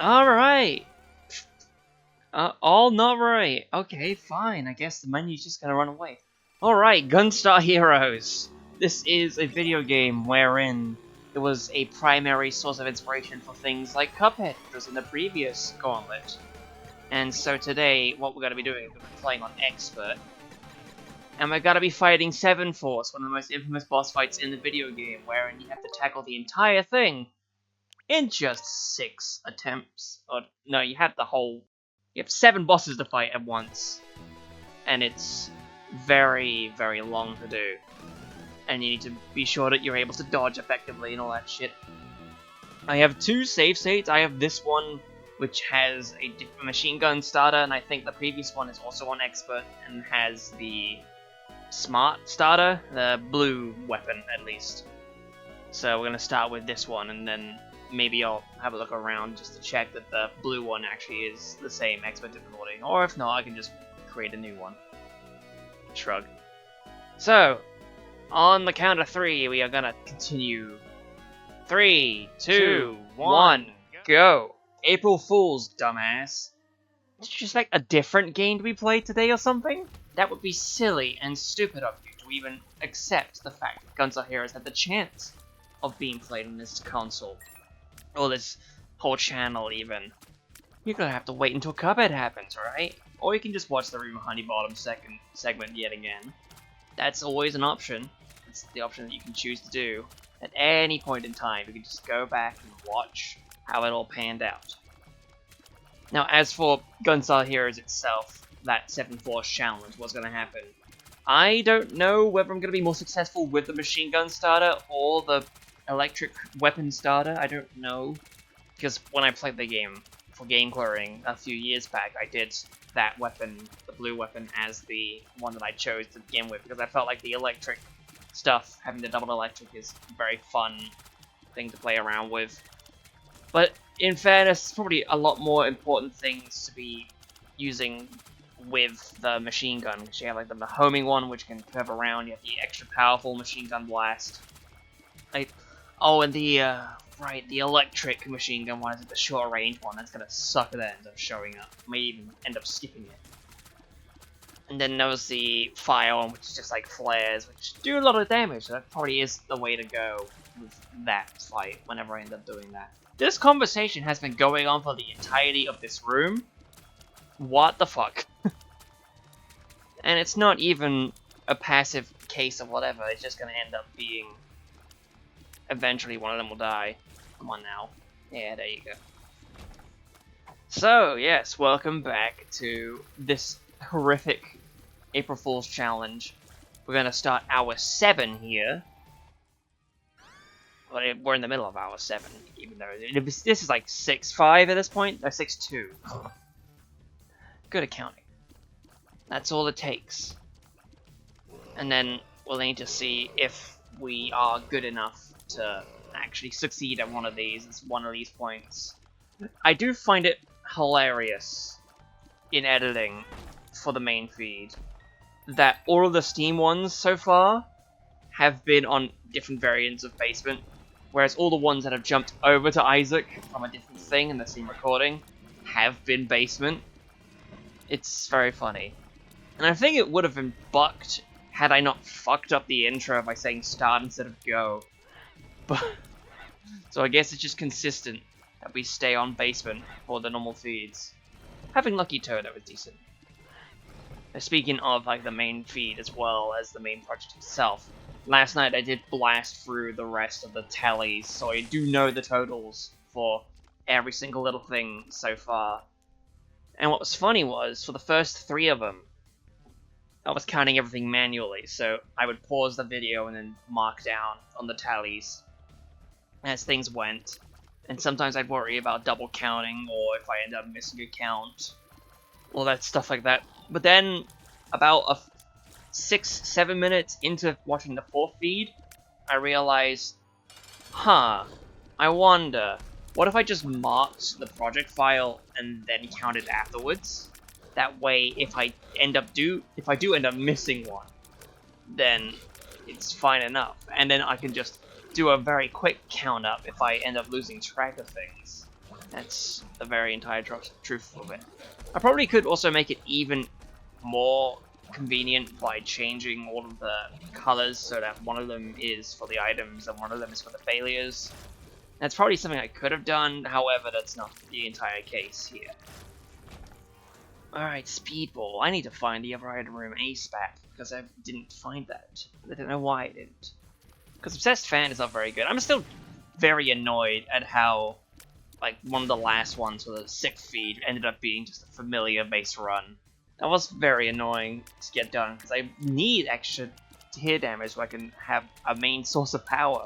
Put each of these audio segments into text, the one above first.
Alright. All not right. Okay, fine. I guess the menu's just gonna run away. Alright, Gunstar Heroes. This is a video game wherein it was a primary source of inspiration for things like Cuphead, which was in the previous Gauntlet. And so today, what we're gonna be doing is we're playing on Expert. And we're gonna be fighting Seven Force, one of the most infamous boss fights in the video game, wherein you have to tackle the entire thing in just 6 attempts. Or no, you have 7 bosses to fight at once. And it's very, very long to do. And you need to be sure that you're able to dodge effectively and all that shit. I have 2 save states. I have this one, which has a different machine gun starter, and I think the previous one is also on Expert and has the smart starter, the blue weapon at least. So we're gonna start with this one, and then maybe I'll have a look around just to check that the blue one actually is the same Expert difficulty, or if not, I can just create a new one. Shrug. So, on the count of 3, we are gonna continue. 3, 2, 1, go! April Fool's, dumbass. Did you expect a different game to be played today or something? That would be silly and stupid of you to even accept the fact that Gunstar Heroes had the chance of being played on this console. Or this whole channel, even. You're gonna have to wait until Cuphead happens, right? Or you can just watch the Room Honey Bottom second segment yet again. That's always an option. It's the option that you can choose to do. At any point in time, you can just go back and watch how it all panned out. Now, as for Gunstar Heroes itself, that 7 Force challenge, what's going to happen? I don't know whether I'm going to be more successful with the machine gun starter or the electric weapon starter. I don't know. Because when I played the game for game clearing a few years back, I did that weapon, the blue weapon, as the one that I chose to begin with, because I felt like the electric stuff, having the double electric, is a very fun thing to play around with. But in fairness, probably a lot more important things to be using with the machine gun, because you have like the homing one, which can curve around. You have the extra powerful machine gun blast. And the electric machine gun one is the short range one. That's gonna suck if that ends up showing up. May even end up skipping it. And then there was the fire one, which is just like flares, which do a lot of damage. So that probably is the way to go with that fight whenever I end up doing that. This conversation has been going on for the entirety of this room. What the fuck? And it's not even a passive case of whatever. It's just gonna end up being eventually one of them will die. Come on now. Yeah, there you go. So, yes, welcome back to this horrific April Fool's challenge. We're gonna start hour 7 here. Well, we're in the middle of hour 7, even though this is like 6-5 at this point. No, 6-2. Good accounting. That's all it takes. And then we'll need to see if we are good enough to actually succeed at one of these points. I do find it hilarious in editing for the main feed that all of the Steam ones so far have been on different variants of Basement, whereas all the ones that have jumped over to Isaac from a different thing in the Steam recording have been Basement. It's very funny. And I think it would have been bucked had I not fucked up the intro by saying start instead of go. But so I guess it's just consistent that we stay on Basement for the normal feeds. Having Lucky Toad, that was decent. Now, speaking of like the main feed as well as the main project itself, last night I did blast through the rest of the tallies, so I do know the totals for every single little thing so far. And what was funny was, for the first 3 of them, I was counting everything manually, so I would pause the video and then mark down on the tallies as things went. And sometimes I'd worry about double counting, or if I end up missing a count, all that stuff like that. But then, about 6-7 minutes into watching the 4th feed, I realized, I wonder, what if I just marked the project file and then counted afterwards? That way, if I do end up missing one, then it's fine enough. And then I can just do a very quick count up if I end up losing track of things. That's the very entire truth of it. I probably could also make it even more convenient by changing all of the colors so that one of them is for the items and one of them is for the failures. That's probably something I could have done, however, that's not the entire case here. Alright, Speedball. I need to find the other item room ASAP, because I didn't find that. I don't know why I didn't. Because Obsessed Fan is not very good. I'm still very annoyed at how, like, one of the last ones with a 6th feed ended up being just a familiar base run. That was very annoying to get done, because I need extra tear damage so I can have a main source of power.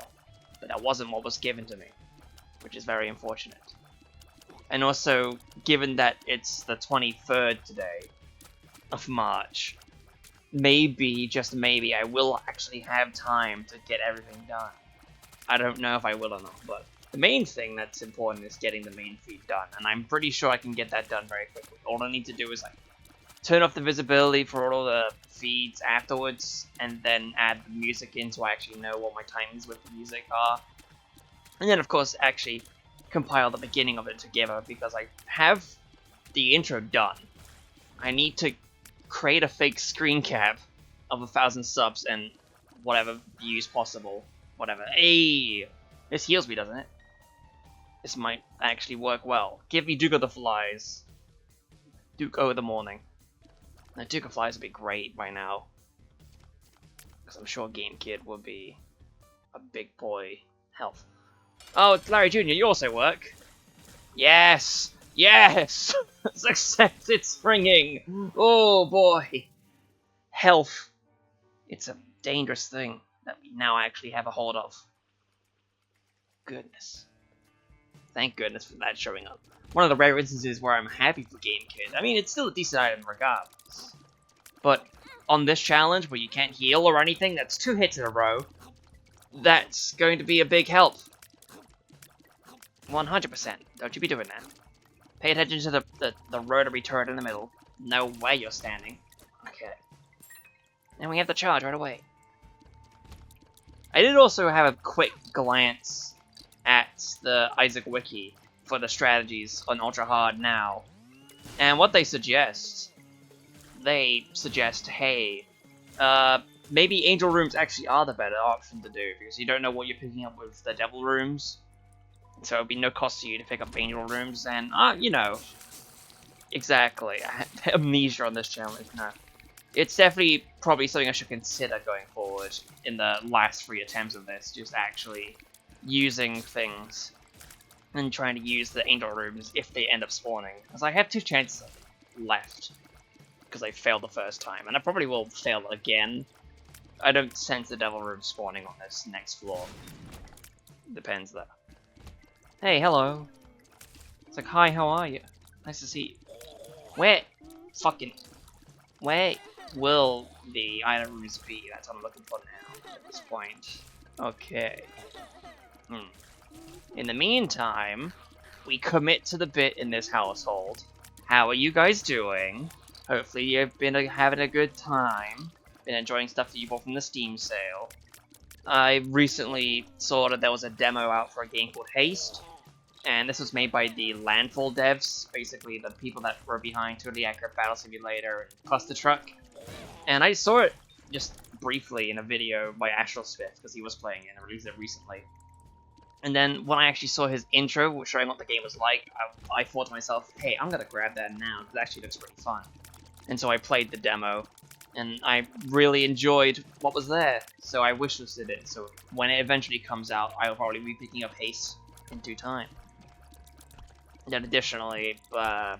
But that wasn't what was given to me, which is very unfortunate. And also, given that it's the 23rd today of March, maybe, just maybe, I will actually have time to get everything done. I don't know if I will or not, but the main thing that's important is getting the main feed done, and I'm pretty sure I can get that done very quickly. All I need to do is like turn off the visibility for all the feeds afterwards, and then add the music in so I actually know what my timings with the music are. And then, of course, actually compile the beginning of it together, because I have the intro done. I need to create a fake screen cap of 1,000 subs and whatever views possible. Whatever. Hey! This heals me, doesn't it? This might actually work well. Give me Duke of the Flies. Duke of the Morning. The Duke of Flies would be great by now, because I'm sure Game Kid would be a big boy health. Oh, it's Larry Jr., you also work. Yes! Yes! Success, it's ringing! Oh boy! Health. It's a dangerous thing that we now actually have a hold of. Goodness. Thank goodness for that showing up. One of the rare instances where I'm happy for Game Kid. I mean, it's still a decent item regardless. But on this challenge, where you can't heal or anything, that's 2 hits in a row, that's going to be a big help. 100%. Don't you be doing that. Pay attention to the rotary turret in the middle. Know where you're standing. Okay. And we have the charge right away. I did also have a quick glance at the Isaac Wiki for the strategies on Ultra Hard now. And what they suggest, hey, maybe Angel Rooms actually are the better option to do, because you don't know what you're picking up with the Devil Rooms. So it'll be no cost to you to pick up Angel Rooms, and, you know, exactly, amnesia on this challenge, no. It's definitely probably something I should consider going forward in the last 3 attempts of this, just actually using things and trying to use the Angel Rooms if they end up spawning. Because I have 2 chances left, because I failed the first time, and I probably will fail again. I don't sense the Devil Room spawning on this next floor. Depends though. Hey, hello. It's like, hi, how are you? Nice to see you. Where will the item rooms be? That's what I'm looking for now, at this point. Okay. In the meantime, we commit to the bit in this household. How are you guys doing? Hopefully you've been having a good time. Been enjoying stuff that you bought from the Steam sale. I recently saw that there was a demo out for a game called Haste. And this was made by the Landfall devs, basically the people that were behind Totally Accurate Battle Simulator and Cluster Truck. And I saw it just briefly in a video by Astral Smith, because he was playing it and released it recently. And then when I actually saw his intro showing what the game was like, I thought to myself, hey, I'm gonna grab that now, because it actually looks pretty fun. And so I played the demo, and I really enjoyed what was there, so I wishlisted it, so when it eventually comes out, I'll probably be picking up Haste in due time. Then additionally, I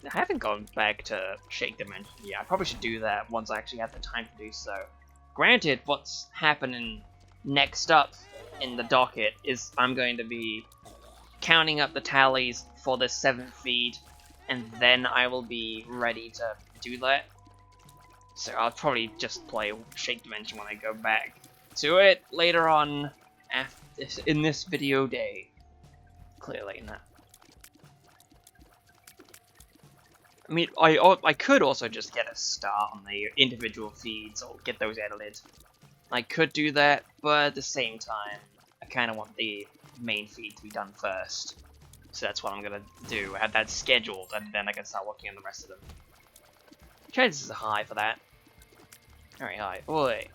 haven't gone back to Shake Dimension yet. I probably should do that once I actually have the time to do so. Granted, what's happening next up in the docket is I'm going to be counting up the tallies for the 7th feed, and then I will be ready to do that. So I'll probably just play Shake Dimension when I go back to it later on in this video day. Clearly not. I mean, I could also just get a star on the individual feeds or get those edited. I could do that, but at the same time, I kind of want the main feed to be done first. So that's what I'm gonna do. I have that scheduled, and then I can start working on the rest of them. Chances are high for that. Very high. Oi.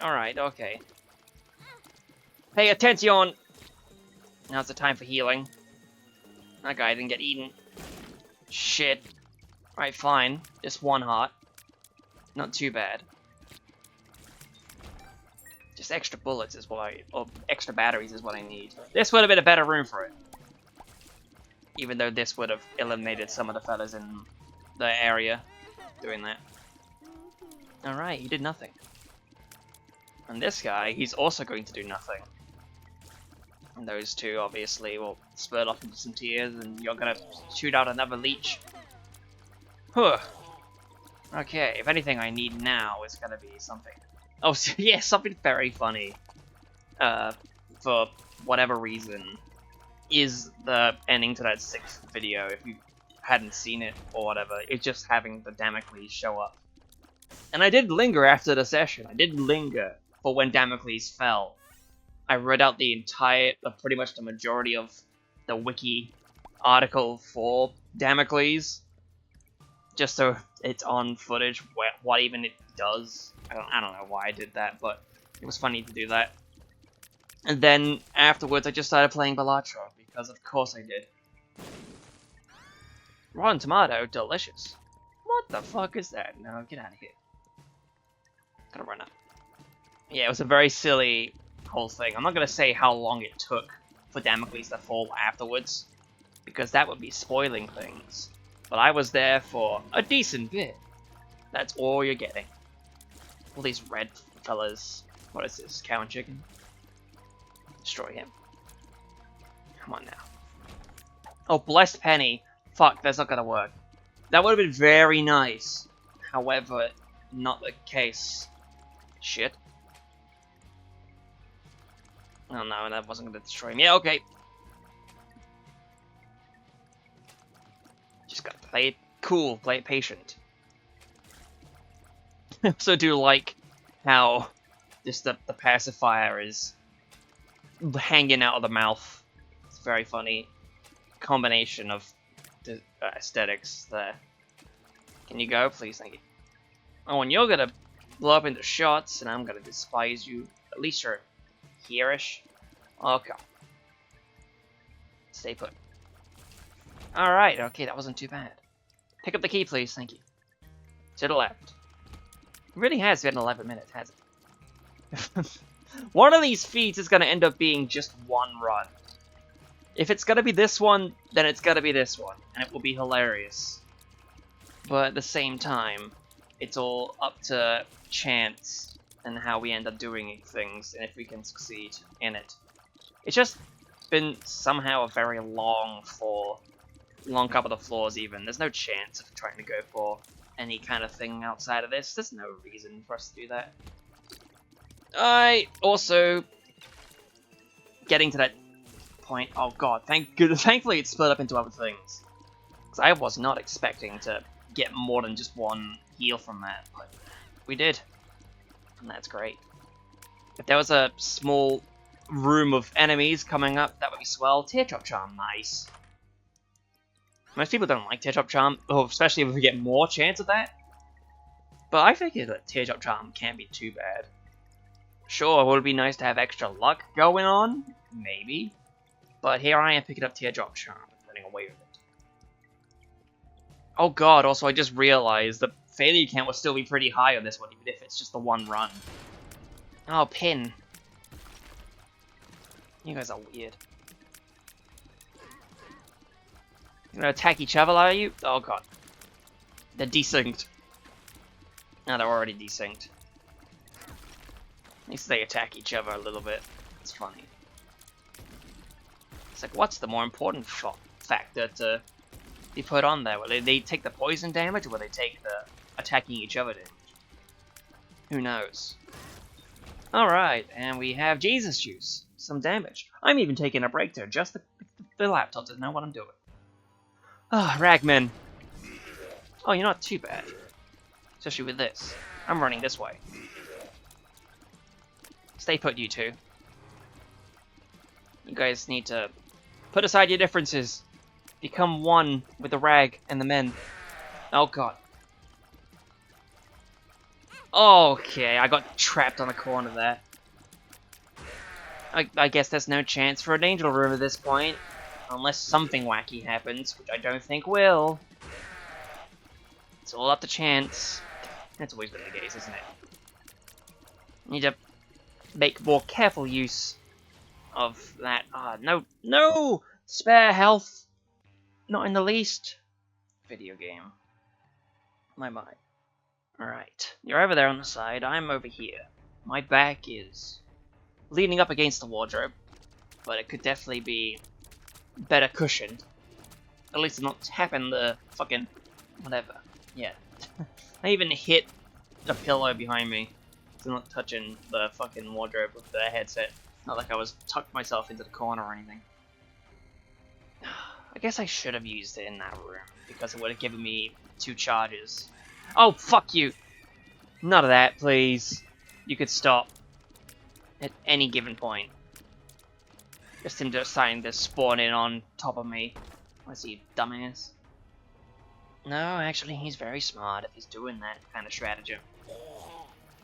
Alright, okay. Pay attention! Now's the time for healing. That guy didn't get eaten. Shit. Alright, fine. Just one heart. Not too bad. Just extra bullets is what or extra batteries is what I need. This would have been a better room for it. Even though this would have eliminated some of the fellas in the area doing that. Alright, he did nothing. And this guy, he's also going to do nothing. And those two obviously will spurt off into some tears, and you're gonna shoot out another leech. Huh. Okay, if anything I need now is gonna be something. Oh, so, yeah, something very funny. For whatever reason, is the ending to that 6th video. If you hadn't seen it or whatever, it's just having the Damocles show up. And I did linger after the session. I did linger for when Damocles fell. I read out the entire, pretty much the majority of the wiki article for Damocles, just so it's on footage what even it does. I don't know why I did that, but it was funny to do that. And then afterwards, I just started playing Balatro because of course I did. Rotten tomato, delicious. What the fuck is that? No, get out of here. Gotta run up. Yeah, it was a very silly whole thing. I'm not gonna say how long it took for Damocles to fall afterwards, because that would be spoiling things. But I was there for a decent bit. That's all you're getting. All these red fellas. What is this? Cow and chicken? Destroy him. Come on now. Oh, blessed penny. Fuck, that's not gonna work. That would have been very nice. However, not the case. Shit. Oh no, that wasn't gonna destroy him. Yeah, okay. Just gotta play it cool, play it patient. I also do like how just the pacifier is hanging out of the mouth. It's a very funny combination of the aesthetics there. Can you go, please? Thank you. Oh, and you're gonna blow up into shots, and I'm gonna despise you. At least you're here-ish. Okay. Stay put. Alright, okay, that wasn't too bad. Pick up the key, please. Thank you. To the left. It really has been 11 minutes, hasn't it? One of these feats is gonna end up being just one run. If it's gonna be this one, then it's gonna be this one, and it will be hilarious. But at the same time, it's all up to chance and how we end up doing things, and if we can succeed in it. It's just been somehow a very long couple of floors even. There's no chance of trying to go for any kind of thing outside of this. There's no reason for us to do that. I also getting to that point. Oh god, thankfully it split up into other things, because I was not expecting to get more than just one heal from that, but we did, and that's great. If there was a small room of enemies coming up, that would be swell. Teardrop Charm, nice. Most people don't like Teardrop Charm, especially if we get more chance of that. But I figure that Teardrop Charm can't be too bad. Sure, would it be nice to have extra luck going on? Maybe. But here I am picking up Teardrop Charm and running away with it. Oh god, also I just realized the failure count will still be pretty high on this one, even if it's just the one run. Oh, pin. You guys are weird. You gonna attack each other, are you? Oh god. They're desynced. No, they're already desynced. At least they attack each other a little bit. It's funny. It's like, what's the more important factor to be put on there? Will they take the poison damage, or will they take the attacking each other damage? Who knows? Alright, and we have Jesus Juice. Some damage. I'm even taking a break to adjust the laptop to know what I'm doing. Ah, Ragman. Oh, you're not too bad. Especially with this. I'm running this way. Stay put, you two. You guys need to Put aside your differences. Become one with the rag and the men. Oh god. Okay, I got trapped on the corner there. I guess there's no chance for an angel room at this point. Unless something wacky happens, which I don't think will. It's all up to chance. That's always been the case, isn't it? Need to make more careful use of that. No, no! Spare health! Not in the least. Video game. My. Alright, you're over there on the side, I'm over here. My back is leaning up against the wardrobe, but it could definitely be better cushioned. At least I'm not tapping the fucking whatever. Yeah. I even hit the pillow behind me. So I'm not touching the fucking wardrobe with the headset. Not like I was tucked myself into the corner or anything. I guess I should have used it in that room, because it would have given me 2 charges. Oh, fuck you! None of that, please. You could stop. At any given point. Just him deciding to spawn in on top of me. What's he, dumbass? No, actually, he's very smart if he's doing that kind of strategy.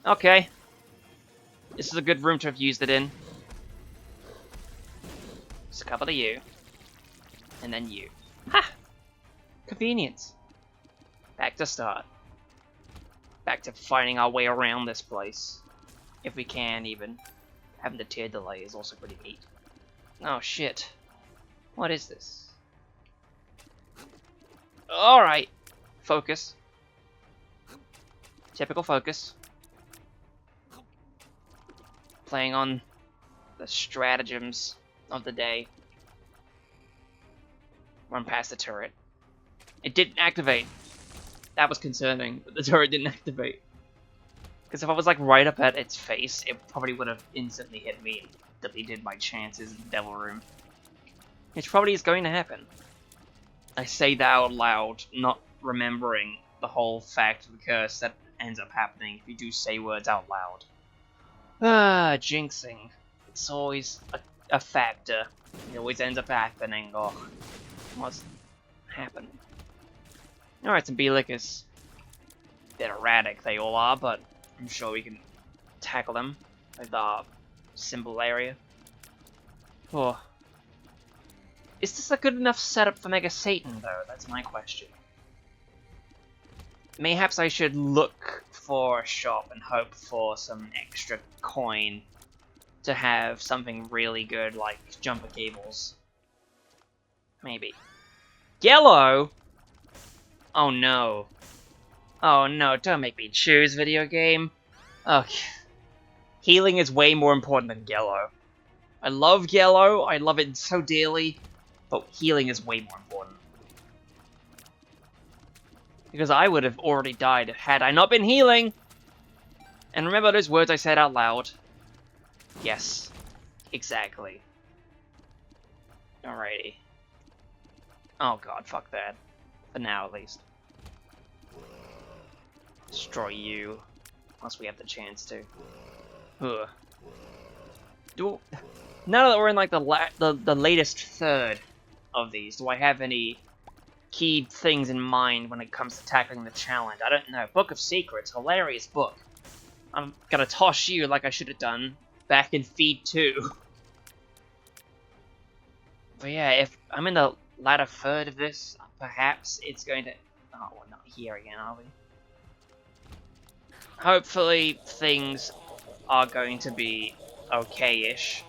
Okay. This is a good room to have used it in. Just a couple of you. And then you. Ha! Convenience. Back to start. Back to finding our way around this place. If we can, even. Having the tier delay is also pretty neat. Oh, shit. What is this? Alright. Focus. Typical focus. Playing on the stratagems of the day. Run past the turret. It didn't activate. That was concerning, but the turret didn't activate. Because if I was like right up at its face, it probably would have instantly hit me and deleted my chances in the Devil Room. Which probably is going to happen. I say that out loud, not remembering the whole fact of the curse that ends up happening if you do say words out loud. Ah, jinxing. It's always a factor. It always ends up happening. Oh, what's happening? Alright, some B-lickers. Bit erratic they all are, but I'm sure we can tackle them with our symbol area. Oh. Is this a good enough setup for Mega Satan, though? That's my question. Mayhaps I should look for a shop and hope for some extra coin to have something really good like jumper cables. Maybe. Yellow? Oh no. Oh no, don't make me choose, video game. Okay. Healing is way more important than yellow. I love yellow, I love it so dearly, but healing is way more important. Because I would have already died had I not been healing! And remember those words I said out loud? Yes. Exactly. Alrighty. Oh god, fuck that. For now, at least. Destroy you. Unless we have the chance to. Ugh. Now that we're in like the latest third of these, do I have any key things in mind when it comes to tackling the challenge? I don't know. Book of Secrets, hilarious book. I'm gonna toss you like I should have done back in Feed 2. But yeah, if I'm in the latter third of this, perhaps it's going to... Oh, we're not here again, are we? Hopefully things are going to be okay-ish.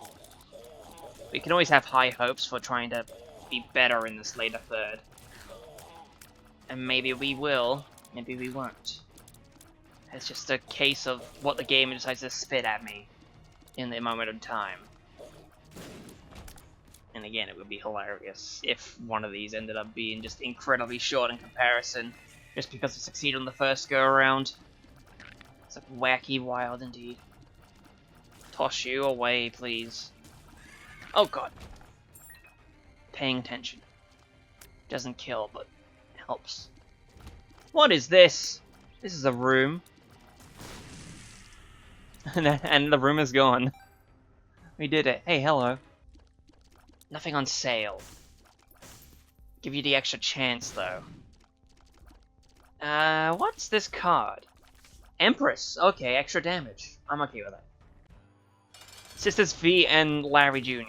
We can always have high hopes for trying to be better in this later third. And maybe we will, maybe we won't. It's just a case of what the game decides to spit at me in the moment of time. And again, it would be hilarious if one of these ended up being just incredibly short in comparison, just because it succeeded on the first go-around. It's like wacky wild indeed. Toss you away, please. Oh god. Paying attention. Doesn't kill, but helps. What is this? This is a room. And the room is gone. We did it. Hey, hello. Nothing on sale. Give you the extra chance, though. What's this card? Empress. Okay, extra damage. I'm okay with that. Sisters V and Larry Jr.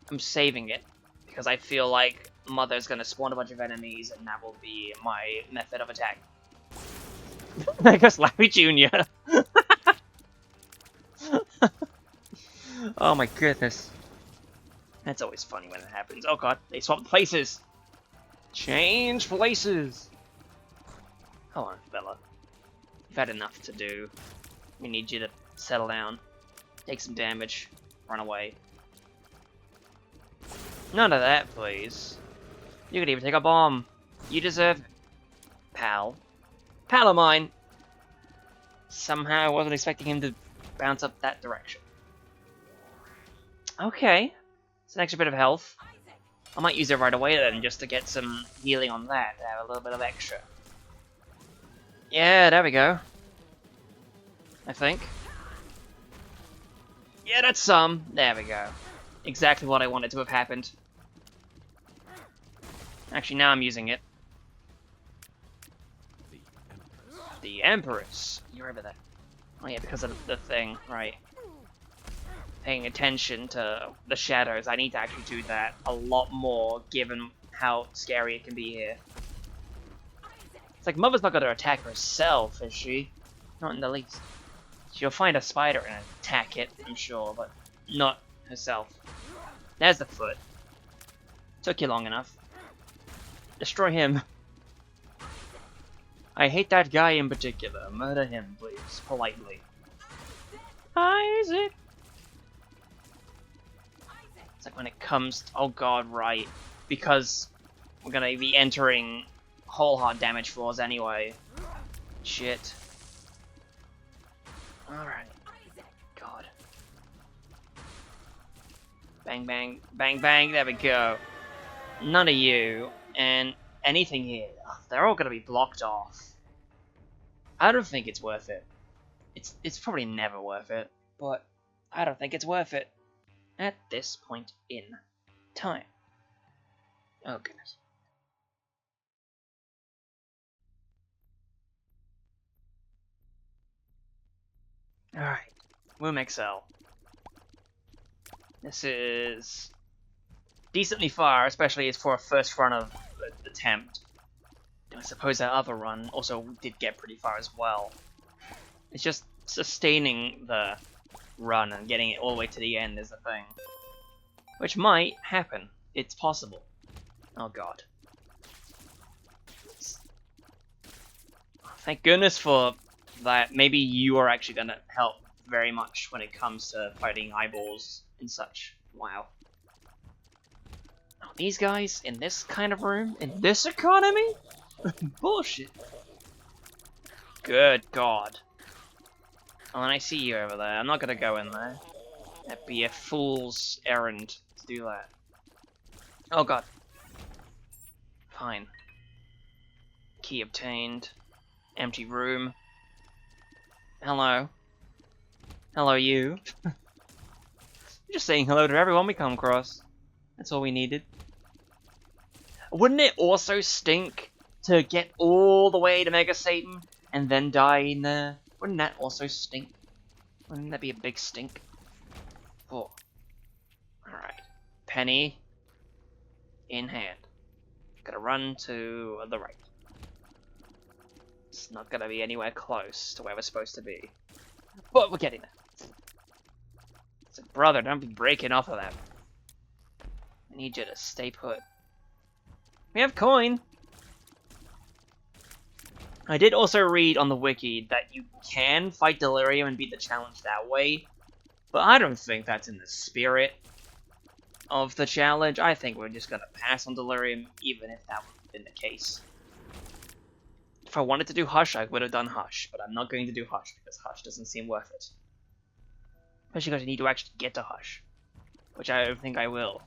I'm saving it, because I feel like Mother's gonna spawn a bunch of enemies, and that will be my method of attack. I guess Larry Jr. Oh my goodness. That's always funny when it happens. Oh god, they swapped places! Change places! Hold on, Bella. You've had enough to do. We need you to settle down. Take some damage. Run away. None of that, please. You could even take a bomb. You deserve it. Pal. Pal of mine! Somehow I wasn't expecting him to bounce up that direction. Okay. It's an extra bit of health. I might use it right away then, just to get some healing on that, to have a little bit of extra. Yeah, there we go. I think. Yeah, that's some. There we go. Exactly what I wanted to have happened. Actually, now I'm using it. The Empress. You're over there. Oh yeah, because of the thing, right. Paying attention to the shadows. I need to actually do that a lot more, given how scary it can be here. It's like Mother's not going to attack herself, is she? Not in the least. She'll find a spider and attack it, I'm sure, but not herself. There's the foot. Took you long enough. Destroy him. I hate that guy in particular. Murder him, please. Politely. Isaac! It's like when it comes to, oh god, right. Because we're gonna be entering whole hard damage floors anyway. Shit. Alright. God. Bang, bang, bang, bang, there we go. None of you, and anything here. They're all gonna be blocked off. I don't think it's worth it. It's probably never worth it, but I don't think it's worth it at this point in time. Oh goodness. Alright, Womb XL. This is decently far, especially as for a first run of attempt. I suppose that other run also did get pretty far as well. It's just sustaining the run and getting it all the way to the end is the thing. Which might happen. It's possible. Oh god. Thank goodness for that. Maybe you are actually gonna help very much when it comes to fighting eyeballs and such. Wow. Oh, these guys in this kind of room? In this economy? Bullshit. Good god. Oh, and I see you over there. I'm not gonna go in there. That'd be a fool's errand to do that. Oh god. Fine. Key obtained. Empty room. Hello. Hello, you. Just saying hello to everyone we come across. That's all we needed. Wouldn't it also stink to get all the way to Mega Satan and then die in there? Wouldn't that also stink? Wouldn't that be a big stink? Oh. Alright. Penny in hand. Gotta run to the right. It's not gonna be anywhere close to where we're supposed to be. But we're getting there. So, brother, don't be breaking off of that. I need you to stay put. We have coin! I did also read on the wiki that you can fight Delirium and beat the challenge that way, but I don't think that's in the spirit of the challenge. I think we're just gonna pass on Delirium, even if that would have been the case. If I wanted to do Hush, I would have done Hush, but I'm not going to do Hush, because Hush doesn't seem worth it. Especially because you need to actually get to Hush, which I don't think I will.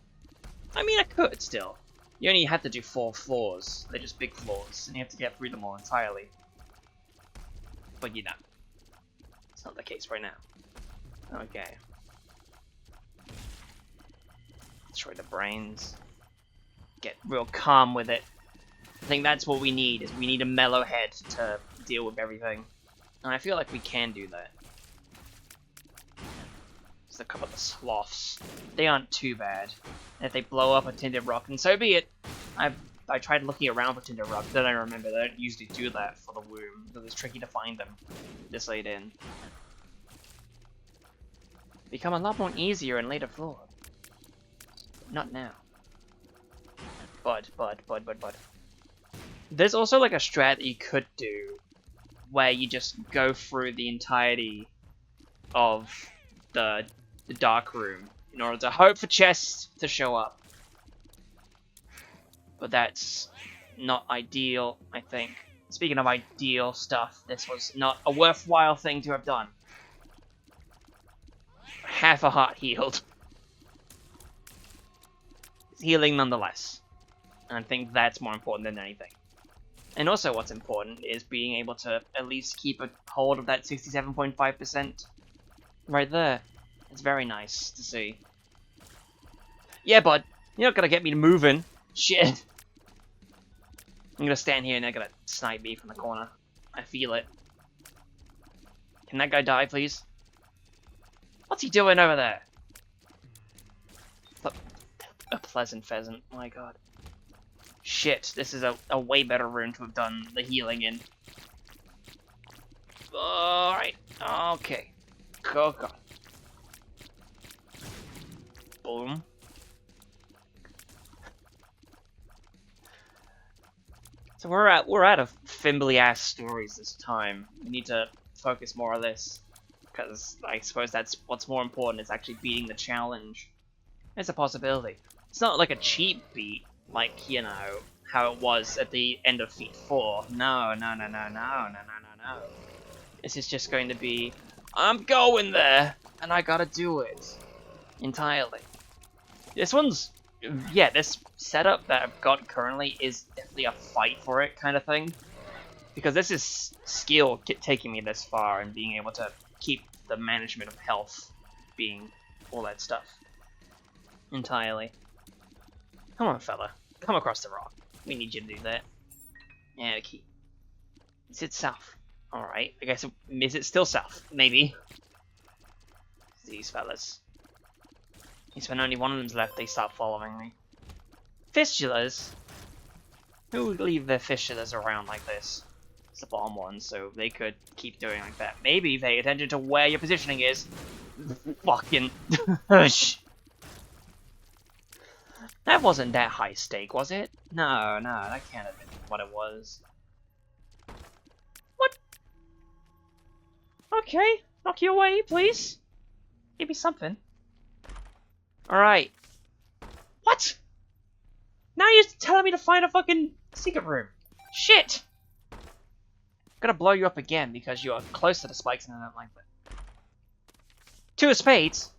I mean, I could still. You only have to do 4 floors. They're just big floors, and you have to get through them all entirely. But you know, it's not the case right now. Okay. Destroy the brains. Get real calm with it. I think that's what we need, is we need a mellow head to deal with everything. And I feel like we can do that. Just a couple of the sloths. They aren't too bad. And if they blow up a tinted rock, then so be it. I tried looking around for tinted rock, then I remember they don't usually do that for the womb, because it's tricky to find them this late in. Become a lot more easier in later floor. Not now. Bud. There's also like a strat that you could do where you just go through the entirety of the dark room in order to hope for chests to show up. But that's not ideal, I think. Speaking of ideal stuff, this was not a worthwhile thing to have done. Half a heart healed. It's healing nonetheless. And I think that's more important than anything. And also what's important is being able to at least keep a hold of that 67.5% right there. It's very nice to see. Yeah, bud, you're not gonna get me moving. Shit. I'm gonna stand here and they're gonna snipe me from the corner. I feel it. Can that guy die, please? What's he doing over there? A pleasant pheasant, my god. Shit, this is a way better room to have done the healing in. Alright, okay. Oh god. Boom. So we're out of fimbly ass stories this time. We need to focus more on this, because I suppose that's what's more important, is actually beating the challenge. It's a possibility. It's not like a cheap beat, like, you know, how it was at the end of Feat 4. No. This is just going to be, I'm going there, and I gotta do it. Entirely. This one's, yeah, this setup that I've got currently is definitely a fight for it kind of thing. Because this is skill taking me this far and being able to keep the management of health being all that stuff. Entirely. Come on, fella. Come across the rock. We need you to do that. Yeah, the key. Is it south? Alright, I guess is it still south? Maybe. These fellas. When only one of them's left, they start following me. Fistulas? Who would leave their fistulas around like this? It's the bottom one, so they could keep doing like that. Maybe pay attention to where your positioning is. Fucking hush. That wasn't that high stake, was it? No, that can't have been what it was. What? Okay, knock you away, please. Give me something. Alright. What? Now you're telling me to find a fucking secret room. Shit! Gotta blow you up again because you are close to the spikes and I don't like that. Two of spades.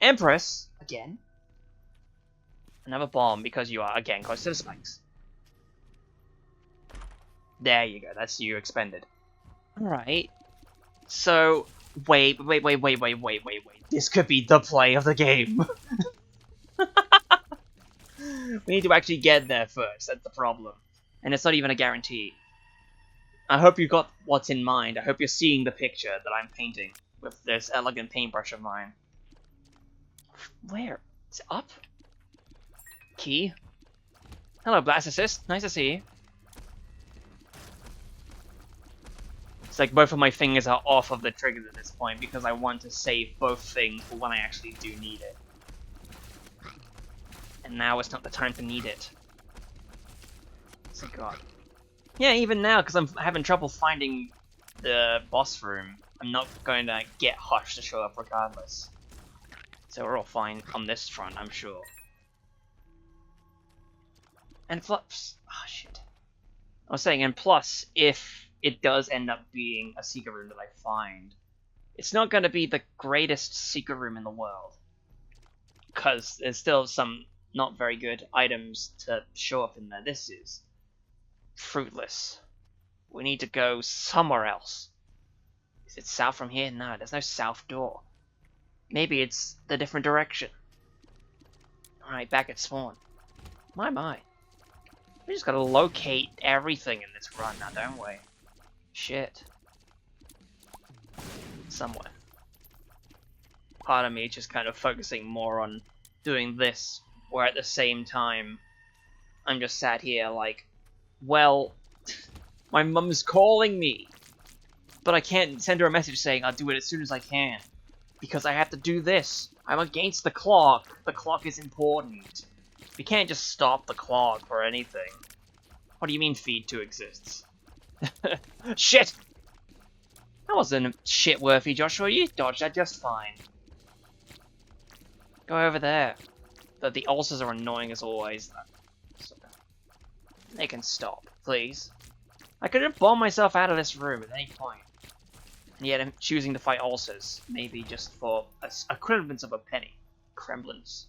Empress. Again. Another bomb because you are, again, close to the spikes. There you go. That's you expended. Alright. So, wait. This could be the play of the game. We need to actually get there first. That's the problem. And it's not even a guarantee. I hope you got what's in mind. I hope you're seeing the picture that I'm painting with this elegant paintbrush of mine. Where? Is it up? Key? Hello, Blast Assist. Nice to see you. It's like both of my fingers are off of the triggers at this point because I want to save both things for when I actually do need it. And now it's not the time to need it. So God. Yeah, even now, because I'm having trouble finding the boss room, I'm not going to get Hush to show up regardless. So we're all fine on this front, I'm sure. And plus, oh shit. I was saying, and plus, if it does end up being a secret room that I find, it's not going to be the greatest secret room in the world. Because there's still some not very good items to show up in there. This is fruitless. We need to go somewhere else. Is it south from here? No, there's no south door. Maybe it's the different direction. Alright, back at spawn. My. We just gotta locate everything in this run now, don't we? Shit. Somewhere. Part of me is just kind of focusing more on doing this, where at the same time, I'm just sat here like, well, my mum's calling me, but I can't send her a message saying I'll do it as soon as I can, because I have to do this. I'm against the clock. The clock is important. We can't just stop the clock or anything. What do you mean feed 2 exists? Shit! That wasn't shit-worthy, Joshua. You dodged that just fine. Go over there. The ulcers are annoying as always. So, they can stop, please. I could have bombed myself out of this room at any point. And yet I'm choosing to fight ulcers. Maybe just for a cremblance of a penny. Cremblance.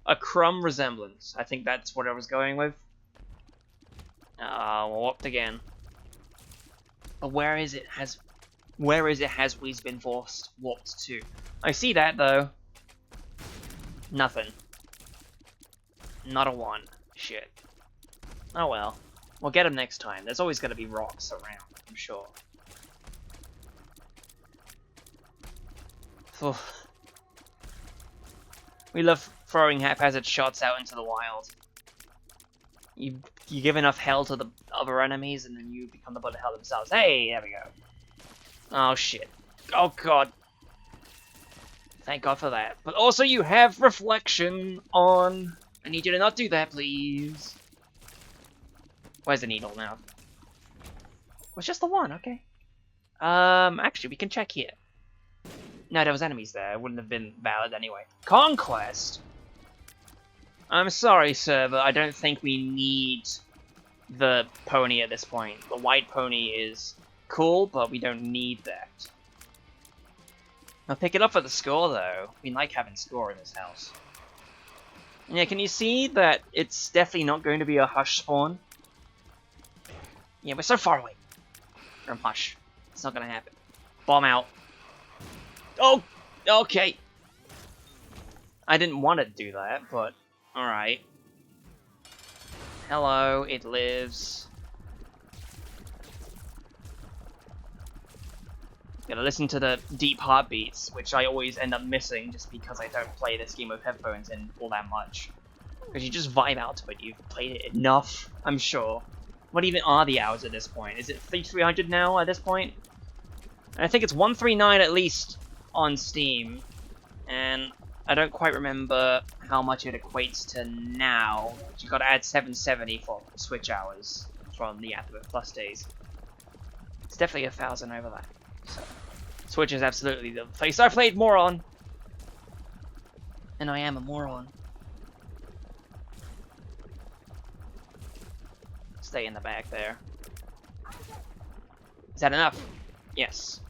A crumb resemblance. I think that's what I was going with. Warped again. But where is it has we been warped to? I see that though. Nothing. Not a 1. Shit. Oh well. We'll get him next time. There's always gonna be rocks around, I'm sure. Oof. We love throwing haphazard shots out into the wild. You give enough hell to the other enemies, and then you become the butt of hell themselves. Hey, there we go. Oh shit. Oh god. Thank god for that. But also you have reflection on. I need you to not do that, please. Where's the needle now? Well, it's just the 1, okay. Actually, we can check here. No, there was enemies there. It wouldn't have been valid anyway. Conquest? I'm sorry, sir, but I don't think we need the pony at this point. The white pony is cool, but we don't need that. I'll pick it up for the score, though. We like having score in this house. And yeah, can you see that it's definitely not going to be a Hush spawn? Yeah, we're so far away from Hush. It's not gonna happen. Bomb out. Oh, okay. I didn't want to do that, but alright. Hello, it lives. Gotta listen to the deep heartbeats, which I always end up missing just because I don't play this game with headphones in all that much. Because you just vibe out to it, you've played it enough, I'm sure. What even are the hours at this point? Is it 300 now at this point? And I think it's 139 at least on Steam. And I don't quite remember how much it equates to now. But you gotta add 770 for Switch hours from the Ultimate Plus days. It's definitely 1,000 over that. So, Switch is absolutely the place I played more on. And I am a moron. Stay in the back there. Is that enough? Yes.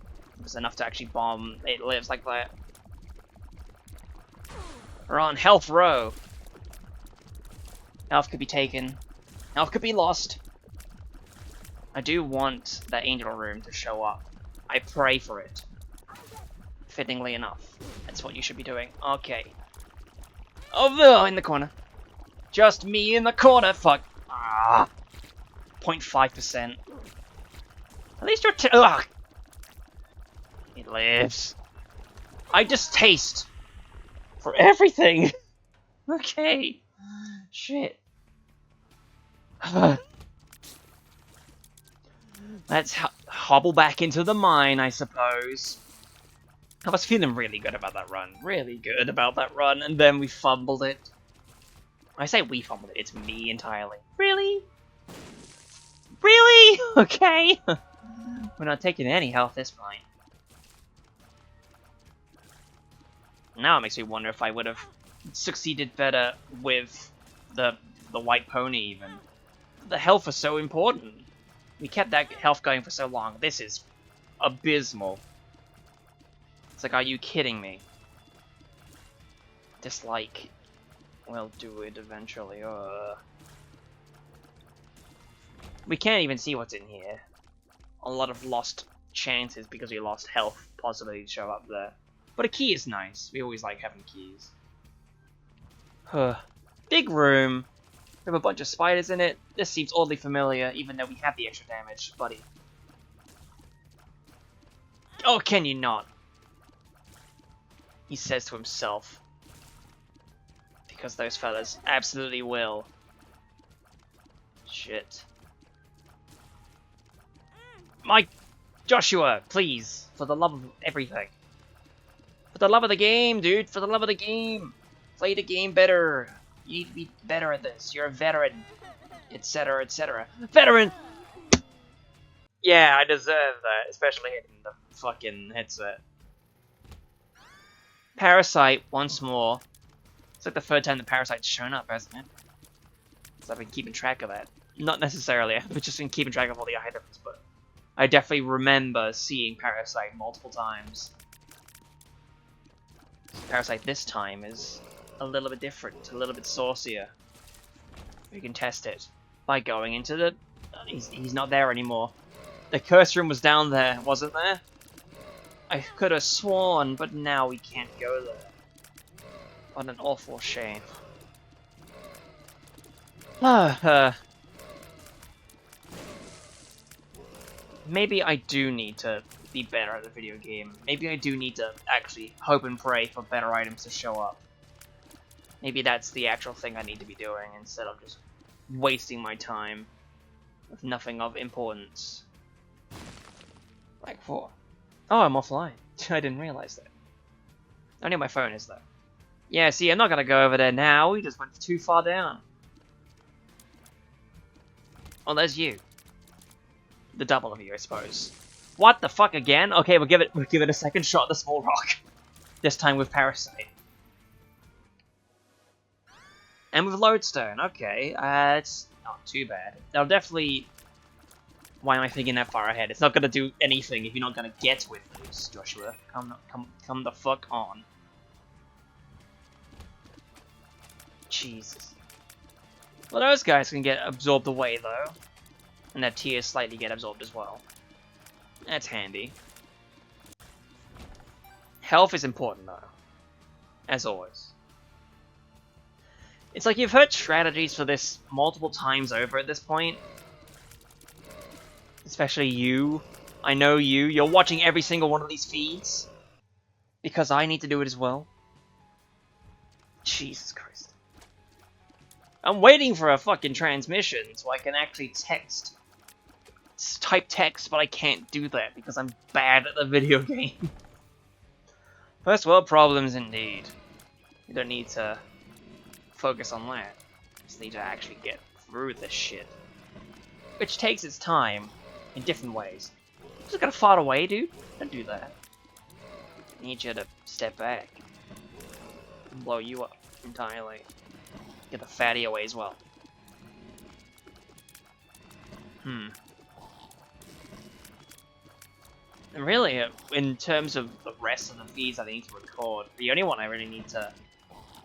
It's enough to actually bomb It Lives like that. We're on health row. Health could be taken. Health could be lost. I do want that angel room to show up. I pray for it. Fittingly enough. That's what you should be doing. Okay. Over there in the corner. Just me in the corner. Fuck. Ah. 0.5%. At least you're ugh. It lives. I just taste for everything. Okay. Shit. Let's hobble back into the mine, I suppose. I was feeling really good about that run. Really good about that run, and then we fumbled it. I say we fumbled it, it's me entirely. Really? Really? Okay. We're not taking any health this point. Now it makes me wonder if I would have succeeded better with the white pony even. The health was so important. We kept that health going for so long. This is abysmal. It's like, are you kidding me? Dislike. We'll do it eventually. We can't even see what's in here. A lot of lost chances because we lost health possibly show up there. But a key is nice. We always like having keys. Huh. Big room. We have a bunch of spiders in it. This seems oddly familiar, even though we have the extra damage, buddy. Oh, can you not? He says to himself. Because those fellas absolutely will. Shit. Mike! Joshua, please! For the love of everything. For the love of the game, dude! For the love of the game! Play the game better! You need to be better at this. You're a veteran. Etc, etc. Veteran! Yeah, I deserve that. Especially hitting the fucking headset. Parasite, once more. It's like the third time the Parasite's shown up, hasn't it? So I've been keeping track of that. Not necessarily, I've just been keeping track of all the items, but I definitely remember seeing Parasite multiple times. Parasite this time is a little bit different, a little bit saucier. We can test it by going into the... He's not there anymore. The curse room was down there, wasn't there? I could have sworn, but now we can't go there. What an awful shame. Maybe I do need to be better at the video game. Maybe I do need to actually hope and pray for better items to show up. Maybe that's the actual thing I need to be doing instead of just wasting my time with nothing of importance. Like what? Oh, I'm offline. I didn't realize that. Only my phone is though. Yeah, see, I'm not gonna go over there now. We just went too far down. Oh, there's you. The double of you, I suppose. What the fuck again? Okay, we'll give it a second shot at the small rock. This time with Parasite. And with Lodestone, okay. It's not too bad. They'll definitely... Why am I thinking that far ahead? It's not gonna do anything if you're not gonna get with those, Joshua. Come the fuck on. Jesus. Well, those guys can get absorbed away, though. And their tears slightly get absorbed as well. That's handy. Health is important, though. As always. It's like you've heard strategies for this multiple times over at this point. Especially you. I know you. You're watching every single one of these feeds. Because I need to do it as well. Jesus Christ. I'm waiting for a fucking transmission so I can actually text. Type text, but I can't do that because I'm bad at the video game. First world problems indeed. You don't need to focus on that. You just need to actually get through this shit. Which takes its time in different ways. You just gotta fart away, dude. Don't do that. I need you to step back. And blow you up entirely. Get the fatty away as well. And really, in terms of the rest of the feeds I need to record, the only one I really need to,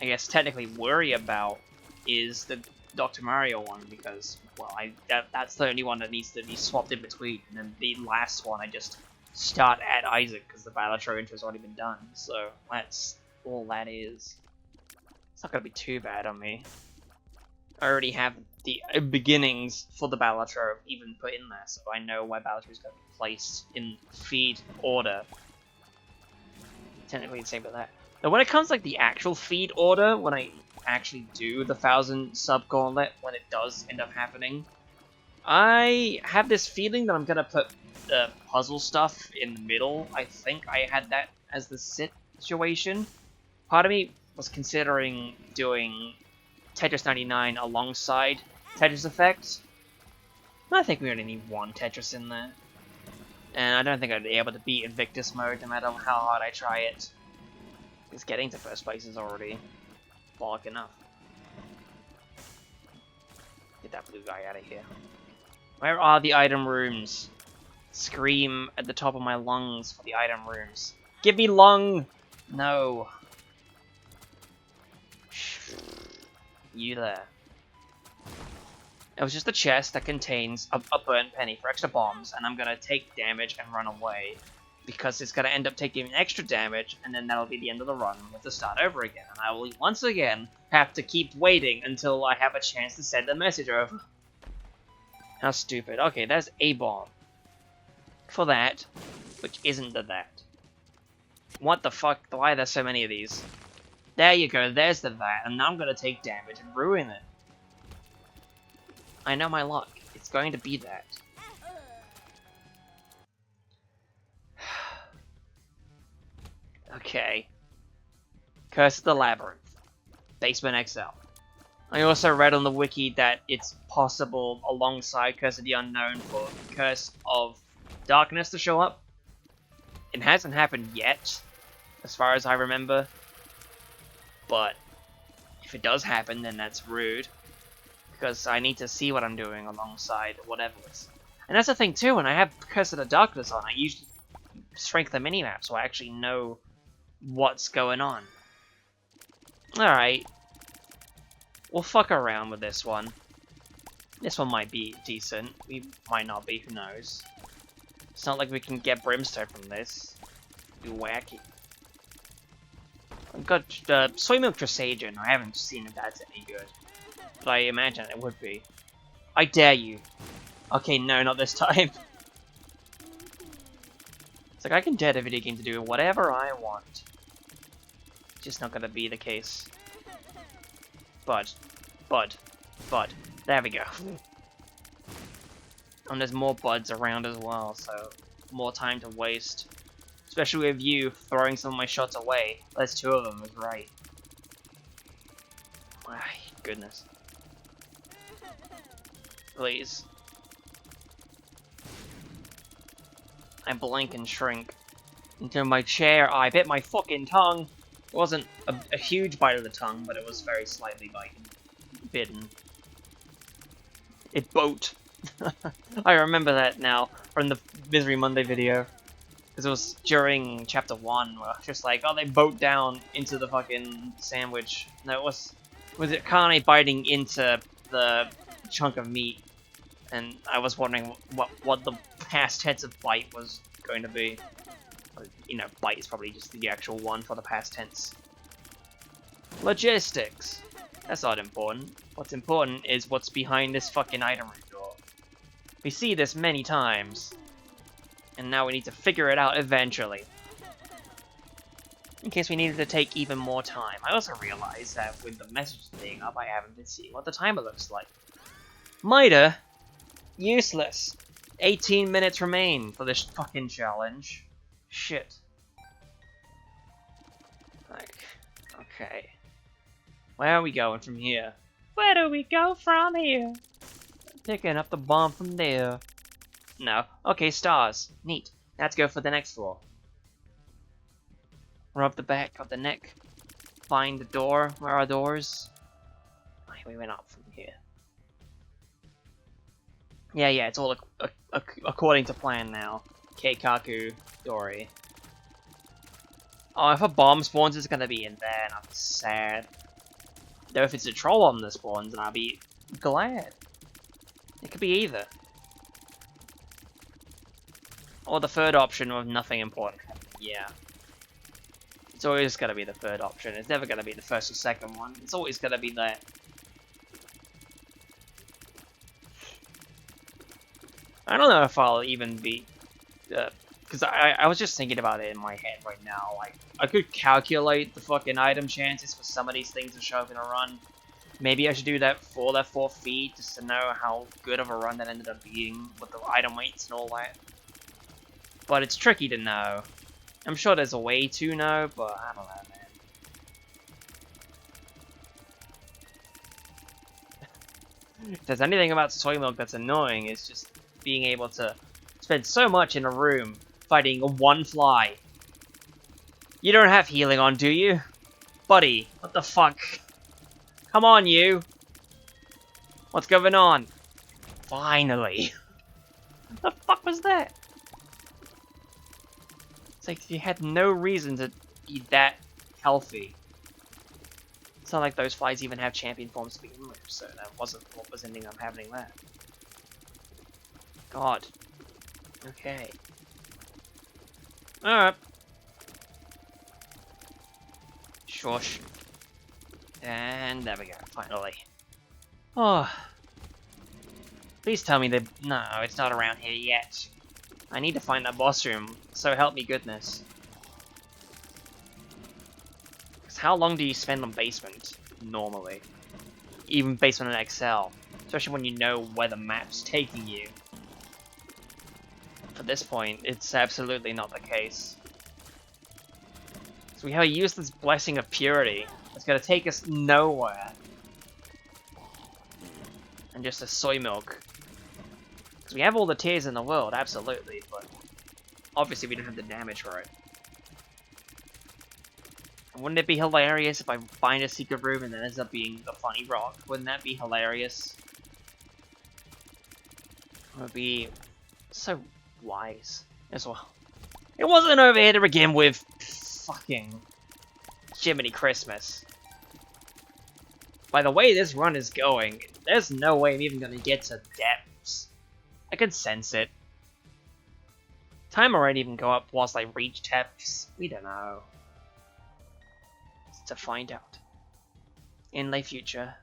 I guess, technically worry about is the Dr. Mario one, because, well, that's the only one that needs to be swapped in between, and then the last one I just start at Isaac, because the Balatro intro has already been done, so that's all that is. It's not gonna be too bad on me. I already have the beginnings for the Balatro even put in there, so I know where Balatro is going to be placed in feed order. Technically the same with that. Now when it comes to like the actual feed order, when I actually do the 1000 sub gauntlet, when it does end up happening, I have this feeling that I'm going to put the puzzle stuff in the middle. I think I had that as the situation. Part of me was considering doing Tetris 99 alongside Tetris Effect. I think we only need one Tetris in there. And I don't think I'd be able to beat Invictus mode no matter how hard I try it. Because getting to first place is already bollock enough. Get that blue guy out of here. Where are the item rooms? Scream at the top of my lungs for the item rooms. Give me lung! No. You there. It was just a chest that contains a burnt penny for extra bombs, and I'm gonna take damage and run away. because it's going to end up taking extra damage, and then that'll be the end of the run. We'll have to start over again, and I will once again have to keep waiting until I have a chance to send a message over. How stupid. Okay, there's a bomb. For that, which isn't the that. What the fuck? Why are there so many of these? There you go, there's the that, and now I'm going to take damage and ruin it. I know my luck. It's going to be that. Okay. Curse of the Labyrinth. Basement XL. I also read on the wiki that it's possible alongside Curse of the Unknown for Curse of Darkness to show up. It hasn't happened yet, as far as I remember. But if it does happen, then that's rude. Because I need to see what I'm doing alongside whatever it is. And that's the thing too, when I have Curse of the Darkness on, I usually shrink the minimap so I actually know what's going on. Alright. We'll fuck around with this one. This one might be decent. We might not be, who knows. It's not like we can get Brimstone from this. Be wacky. I've got the Soy Milk Tressagen. I haven't seen if that's any good. But I imagine it would be. I dare you. Okay, no, not this time. It's like I can dare the video game to do whatever I want. Just not gonna be the case. Bud. There we go. And there's more buds around as well, so more time to waste. Especially with you throwing some of my shots away. There's two of them, is right. My goodness. Please. I blink and shrink into my chair. I bit my fucking tongue. It wasn't a huge bite of the tongue, but it was very slightly bitten. It boat. I remember that now from the Misery Monday video. Because it was during chapter 1 where I was just like, oh, they boat down into the fucking sandwich. No, was it Kane biting into the chunk of meat? And I was wondering what the past tense of bite was going to be. You know, bite is probably just the actual one for the past tense. Logistics. That's not important. What's important is what's behind this fucking item room door. We see this many times. And now we need to figure it out eventually. In case we needed to take even more time. I also realized that with the message being up, I haven't been seeing what the timer looks like. Mida? Useless. 18 minutes remain for this fucking challenge. Shit. Like, okay. Where are we going from here? Where do we go from here? Picking up the bomb from there. No. Okay, stars. Neat. Let's go for the next floor. Rub the back of the neck. Find the door. Where are doors? We went up from here. Yeah, it's all according to plan now. Keikaku, Dori. Oh, if a bomb spawns, it's gonna be in there, and I'm sad. Though if it's a troll bomb that spawns, then I'll be glad. It could be either. Or the third option of nothing important. Yeah. It's always gonna be the third option. It's never gonna be the first or second one. It's always gonna be that. I don't know if I'll even be... because I was just thinking about it in my head right now. Like, I could calculate the fucking item chances for some of these things to show up in a run. Maybe I should do that for that 4 feet, just to know how good of a run that ended up being with the item weights and all that. But it's tricky to know. I'm sure there's a way to know, but I don't know, man. If there's anything about soy milk that's annoying, it's just being able to spend so much in a room fighting one fly. You don't have healing on, do you? Buddy, what the fuck? Come on, you! What's going on? Finally! What the fuck was that? It's like you had no reason to be that healthy. It's not like those flies even have champion forms to begin with, so that wasn't what was ending up happening there. God. Okay. Alright. Shush. And there we go, finally. Oh. Please tell me they... No, it's not around here yet. I need to find that boss room, so help me goodness. Because how long do you spend on basement, normally? Even basement in Excel. Especially when you know where the map's taking you. At this point, it's absolutely not the case. So we have a useless blessing of purity. It's gonna take us nowhere. And just a soy milk. Because we have all the tears in the world, absolutely, but obviously we don't have the damage for it. Wouldn't it be hilarious if I find a secret room and then ends up being the funny rock? Wouldn't that be hilarious? It would be so wise as well. It wasn't over here to begin with. Fucking Jiminy Christmas. By the way this run is going, there's no way I'm even gonna get to depths. I can sense it. Time might even go up whilst I reach depths. We don't know. It's to find out. In the future.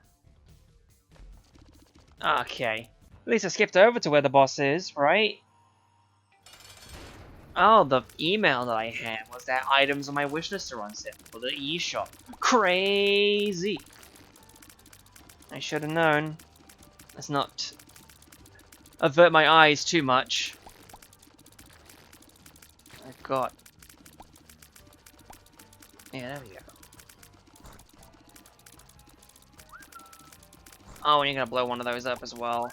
Okay. At least I skipped over to where the boss is, right? Oh, the email that I had was that items on my wishlist are on sale for the eShop. Crazy! I should have known. Let's not avert my eyes too much. Oh god. Yeah, there we go. Oh, and you're gonna blow one of those up as well.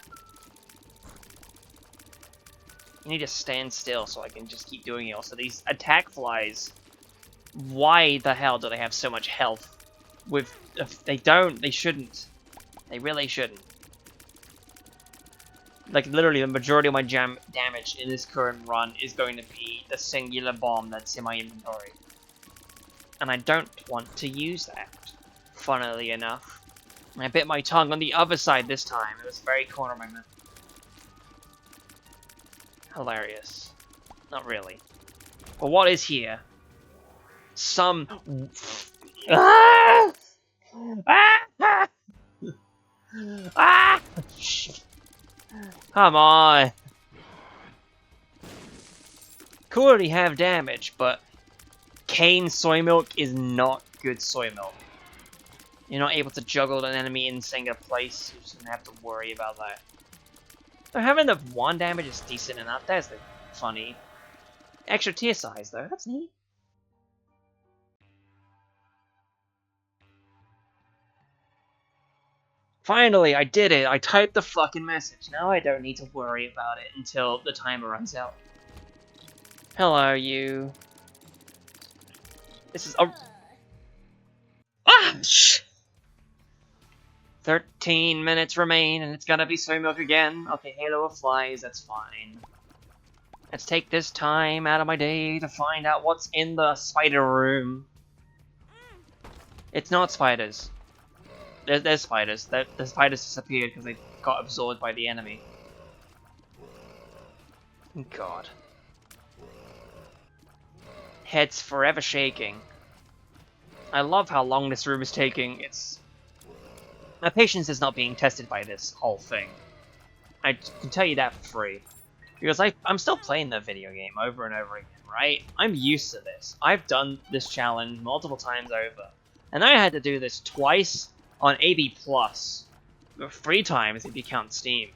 You need to stand still so I can just keep doing it. Also, these attack flies. Why the hell do they have so much health? If they don't, they shouldn't. They really shouldn't. Like, literally, the majority of my damage in this current run is going to be the singular bomb that's in my inventory. And I don't want to use that, funnily enough. I bit my tongue on the other side this time. It was very corner of my mouth. Hilarious. Not really. But what is here? Some... Ah! Ah! Ah! Come on. Could already have damage, but cane soy milk is not good soy milk. You're not able to juggle an enemy in single place. You're just gonna have to worry about that. So having the 1 damage is decent enough. That's the funny. Extra tier size though. That's neat. Finally, I did it! I typed the fucking message. Now I don't need to worry about it until the timer runs out. Hello, you. This is a... Ah! Shh! 13 minutes remain, and it's gonna be soy milk again. Okay, Halo of Flies, that's fine. Let's take this time out of my day to find out what's in the spider room. It's not spiders. There's spiders. The spiders disappeared because they got absorbed by the enemy. God. Head's forever shaking. I love how long this room is taking. My patience is not being tested by this whole thing. I can tell you that for free. Because I'm still playing the video game over and over again, right? I'm used to this. I've done this challenge multiple times over. And I had to do this twice on AB+. 3 times if you count Steam.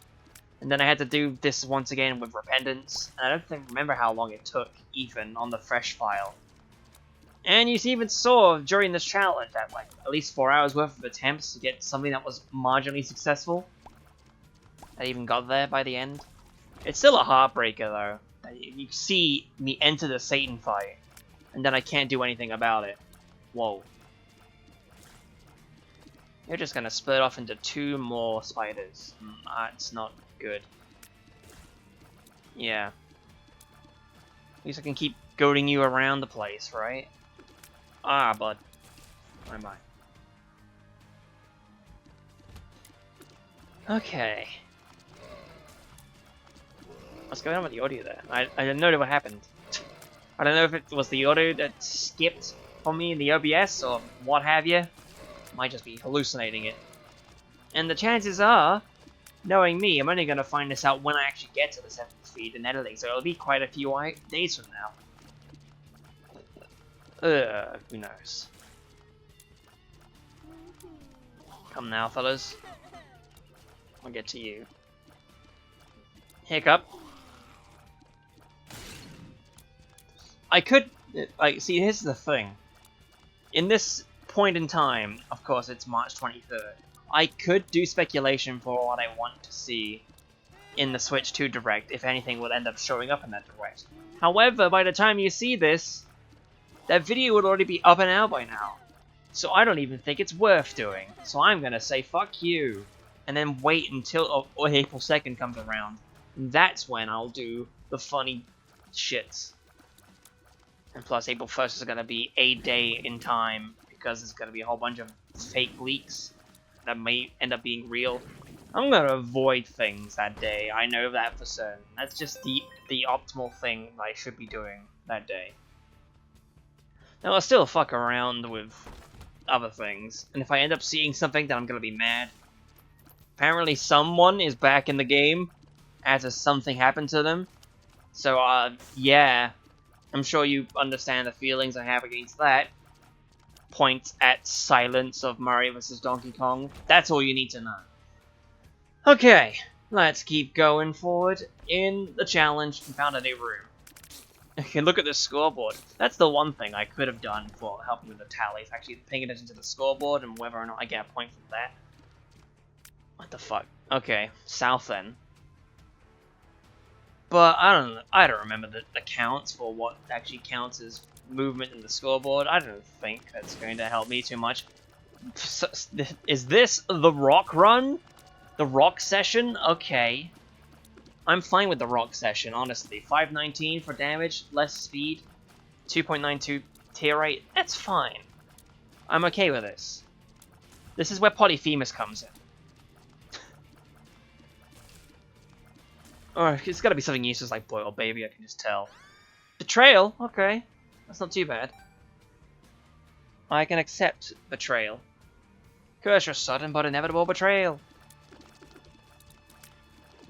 And then I had to do this once again with Repentance. And I don't remember how long it took, even, on the fresh file. And you even saw during this challenge that, like, at least 4 hours worth of attempts to get something that was marginally successful. I even got there by the end. It's still a heartbreaker, though. You see me enter the Satan fight, and then I can't do anything about it. Whoa. You're just gonna split off into 2 more spiders. That's not good. Yeah. At least I can keep goading you around the place, right? Ah, bud. Where am I? Okay. What's going on with the audio there? I didn't know what happened. I don't know if it was the audio that skipped for me in the OBS or what have you. Might just be hallucinating it. And the chances are, knowing me, I'm only going to find this out when I actually get to the 7th speed in editing, so it'll be quite a few days from now. Who knows? Come now, fellas. I'll get to you. Hiccup. I could, like, see, here's the thing. In this point in time, of course, it's March 23rd. I could do speculation for what I want to see in the Switch 2 Direct, if anything would end up showing up in that Direct. However, by the time you see this, that video would already be up and out by now. So I don't even think it's worth doing. So I'm gonna say fuck you, and then wait until April 2nd comes around. And that's when I'll do the funny shits. And plus, April 1st is gonna be a day in time, because there's gonna be a whole bunch of fake leaks that may end up being real. I'm gonna avoid things that day. I know that for certain. That's just the optimal thing I should be doing that day. Now I'll still fuck around with other things, and if I end up seeing something, then I'm gonna be mad. Apparently someone is back in the game after something happened to them. So yeah, I'm sure you understand the feelings I have against that. Point at silence of Mario vs. Donkey Kong. That's all you need to know. Okay, let's keep going forward in the challenge. We found a new room. Okay, look at the scoreboard. That's the one thing I could have done for helping with the tallies. Actually paying attention to the scoreboard and whether or not I get a point from that. What the fuck? Okay, south then. But I don't remember the counts for what actually counts as movement in the scoreboard. I don't think that's going to help me too much. Is this the rock run? The rock session? Okay. I'm fine with the rock session, honestly. 519 for damage, less speed, 2.92 tier rate. That's fine. I'm okay with this. This is where Polyphemus comes in. Or it's gotta be something useless like Boil Baby, I can just tell. Betrayal? Okay. That's not too bad. I can accept betrayal. Curse your sudden but inevitable betrayal.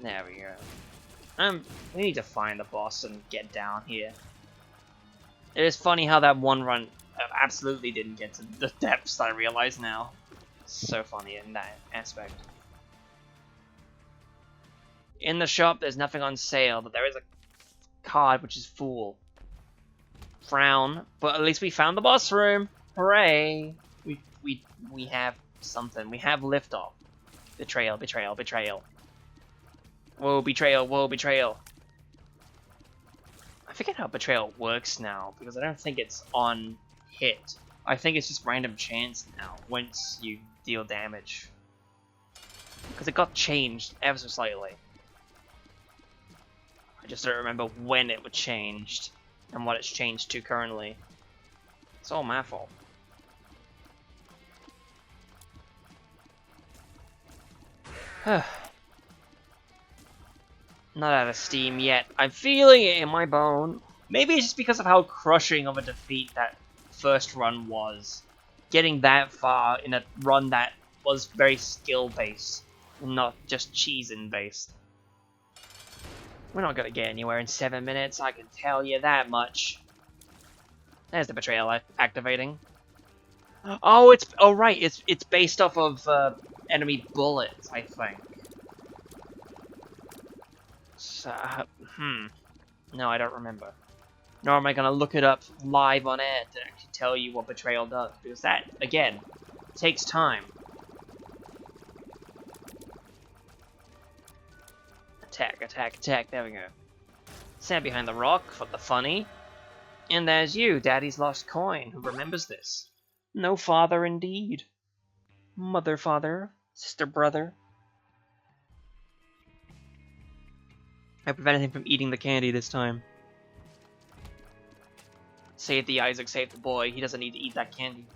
There we go. We need to find the boss and get down here. It is funny how that one run absolutely didn't get to the depths, I realize now. So funny in that aspect. In the shop, there's nothing on sale, but there is a card which is full. Frown, but at least we found the boss room. Hooray! We have something. We have liftoff. Betrayal, betrayal, betrayal. Whoa, betrayal, whoa, betrayal. I forget how betrayal works now, because I don't think it's on hit. I think it's just random chance now, once you deal damage. Because it got changed ever so slightly. I just don't remember when it was changed, and what it's changed to currently. It's all my fault. Not out of steam yet. I'm feeling it in my bone. Maybe it's just because of how crushing of a defeat that first run was. Getting that far in a run that was very skill-based, and not just cheesing-based. We're not gonna get anywhere in 7 minutes, I can tell you that much. There's the betrayal activating. Oh, right. It's based off of enemy bullets, I think. So, no, I don't remember. Nor am I gonna look it up live on air to actually tell you what betrayal does, because that, again, takes time. Attack, attack, attack. There we go. Stand behind the rock for the funny. And there's you, Daddy's lost coin, who remembers this. No father indeed. Mother, father, sister, brother. I prevented him from eating the candy this time. Save the Isaac, save the boy. He doesn't need to eat that candy.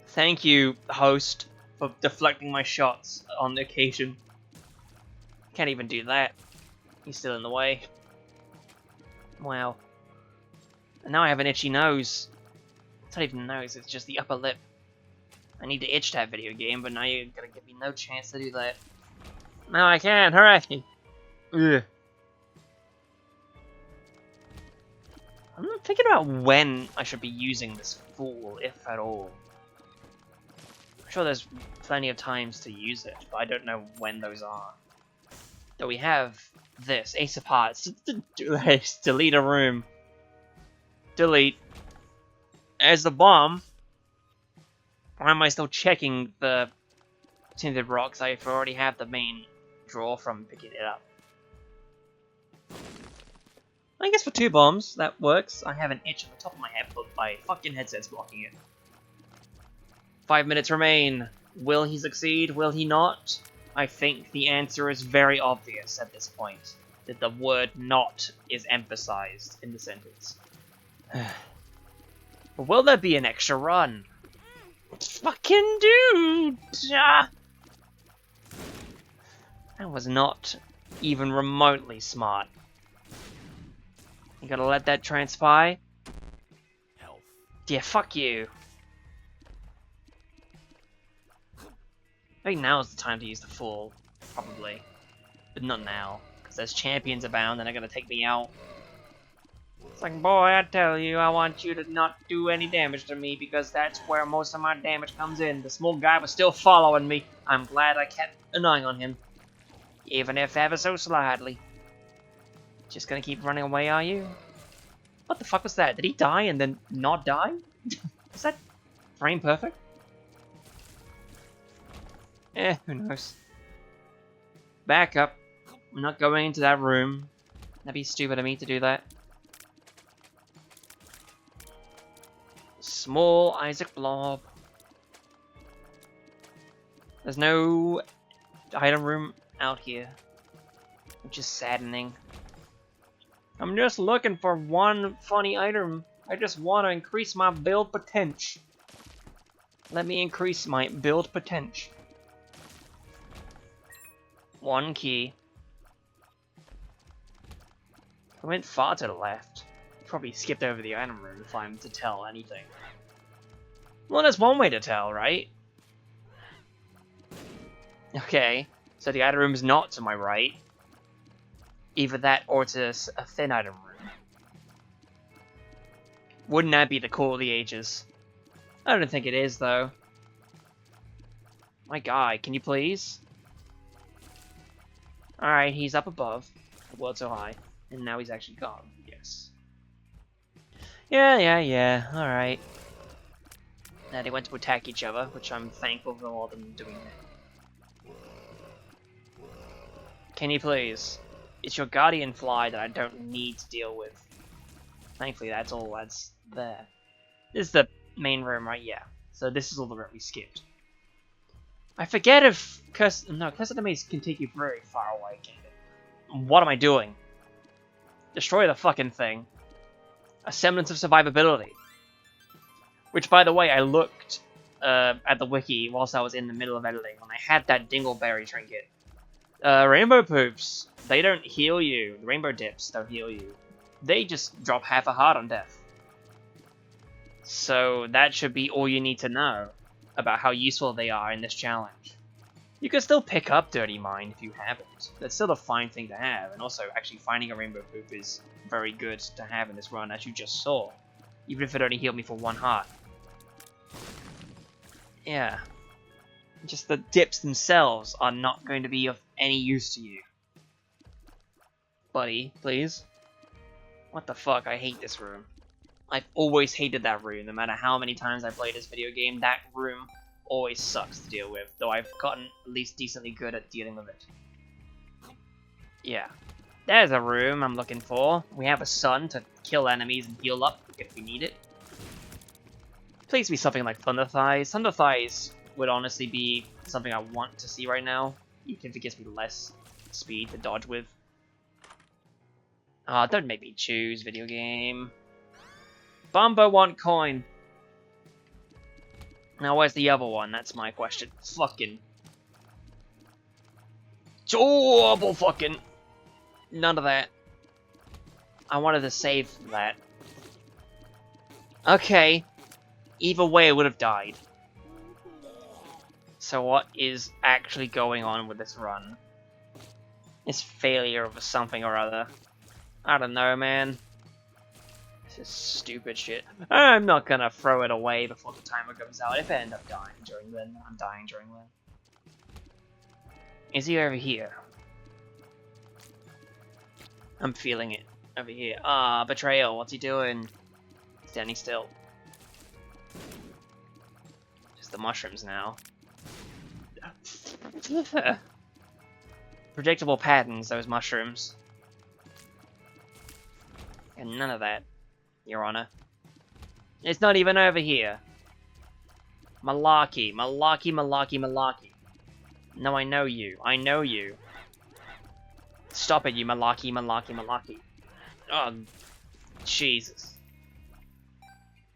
Thank you, host, for deflecting my shots on the occasion. Can't even do that. He's still in the way. Wow. And now I have an itchy nose. It's not even a nose, it's just the upper lip. I need to itch that video game, but now you're gonna give me no chance to do that. No, I can't. Hooray! Ugh. I'm not thinking about when I should be using this fool, if at all. I'm sure there's plenty of times to use it, but I don't know when those are. So we have this, Ace of Hearts. Delete a room. Delete. As the bomb. Why am I still checking the tinted rocks? I already have the main drawer from picking it up. I guess for 2 bombs, that works. I have an itch on the top of my head, but my fucking headset's blocking it. 5 minutes remain. Will he succeed? Will he not? I think the answer is very obvious at this point. That the word not is emphasized in the sentence. But will there be an extra run? Fucking dude! Ah. That was not even remotely smart. You gotta let that transpire? Health. Yeah, fuck you. I think now's the time to use the Fool. Probably. But not now. Because there's champions abound and they're gonna take me out. It's like, boy, I tell you, I want you to not do any damage to me because that's where most of my damage comes in. The small guy was still following me. I'm glad I kept an eye on him. Even if ever so slightly. Just gonna keep running away, are you? What the fuck was that? Did he die and then not die? Is that frame perfect? Who knows. Back up. I'm not going into that room. That'd be stupid of me to do that. Small Isaac Blob. There's no item room out here. Which is saddening. I'm just looking for one funny item. I just want to increase my build potential. Let me increase my build potential. 1 key. I went far to the left. Probably skipped over the item room if I'm to tell anything. Well, there's one way to tell, right? Okay, so the item room is not to my right. Either that or it's a thin item room. Wouldn't that be the call of the ages? I don't think it is, though. My guy, can you please? Alright, he's up above. The world's so high. And now he's actually gone. Yes. Yeah. Alright. Now they went to attack each other, which I'm thankful for all of them doing that. Can you please? It's your guardian fly that I don't need to deal with. Thankfully, that's all that's there. This is the main room, right? Yeah. So this is all the room we skipped. I forget if Cursed Enemies can take you very far away, can it? What am I doing? Destroy the fucking thing. A semblance of survivability. Which, by the way, I looked at the wiki whilst I was in the middle of editing when I had that Dingleberry trinket. Rainbow poops. They don't heal you. The rainbow dips don't heal you. They just drop half a heart on death. So that should be all you need to know about how useful they are in this challenge. You can still pick up Dirty Mind if you haven't. That's still a fine thing to have, and also actually finding a rainbow poop is very good to have in this run, as you just saw. Even if it only healed me for 1 heart. Yeah. Just the dips themselves are not going to be of any use to you. Buddy, please. What the fuck, I hate this room. I've always hated that room, no matter how many times I played this video game, that room always sucks to deal with, though I've gotten at least decently good at dealing with it. Yeah. There's a room I'm looking for. We have a sun to kill enemies and heal up if we need it. Please be something like Thunder Thighs. Thunder Thighs would honestly be something I want to see right now, even if it gives me less speed to dodge with. Ah, don't make me choose, video game. Bumbo want coin. Now where's the other one? That's my question. Fucking. Horrible fucking. None of that. I wanted to save that. Okay. Either way, I would have died. So what is actually going on with this run? It's failure of something or other. I don't know, man. This is stupid shit. I'm not gonna throw it away before the timer comes out. If I end up dying during then, I'm dying during then. Is he over here? I'm feeling it over here. Ah, betrayal. What's he doing? Standing still. Just the mushrooms now. Predictable patterns, those mushrooms. And none of that, Your Honor. It's not even over here. Malarkey, malarkey, malarkey, malarkey. No, I know you. I know you. Stop it, you malarkey, malarkey, malarkey. Oh, Jesus.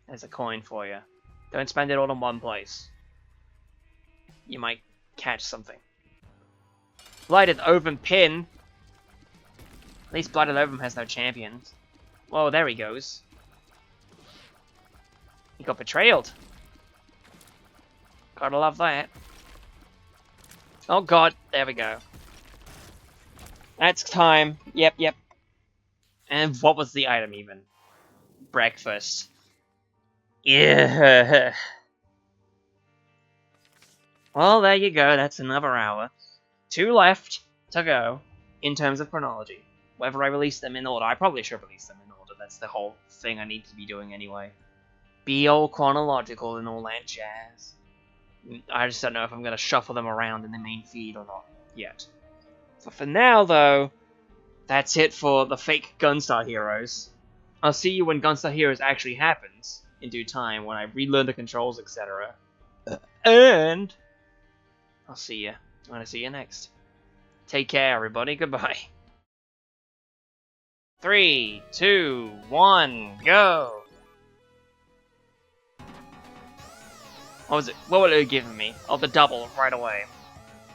There's a coin for you. Don't spend it all in one place. You might catch something. Blighted Ovum pin. At least Blighted Ovum has no champions. Whoa, there he goes. He got betrayed. Gotta love that. Oh god, there we go. That's time. Yep, yep. And what was the item even? Breakfast. Yeah. Well, there you go. That's another hour. 2 left to go in terms of chronology. Whether I release them in order, I probably should release them in order. That's the whole thing I need to be doing anyway. Be all chronological and all that jazz. I just don't know if I'm going to shuffle them around in the main feed or not yet. So for now, though, that's it for the fake Gunstar Heroes. I'll see you when Gunstar Heroes actually happens in due time, when I relearn the controls, etc. And I'll see you when I see you next. Take care, everybody. Goodbye. 3, 2, 1, go! What was it? What would it have given me? Oh, the double right away.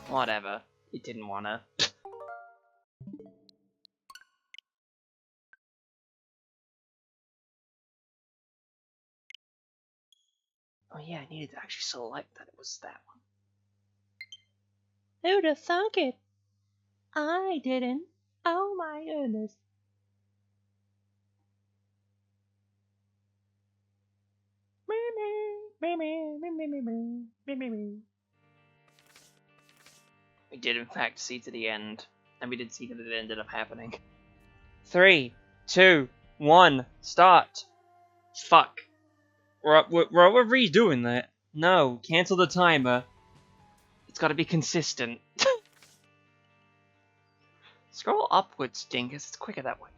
Whatever. It didn't wanna. Oh yeah, I needed to actually select that it was that one. Who'd have thunk it? I didn't. Oh my goodness. We did in fact see to the end, and we did see that it ended up happening. 3, 2, 1, start. Fuck. We're redoing that. No, cancel the timer. It's gotta be consistent. Scroll upwards, dingus. It's quicker that way.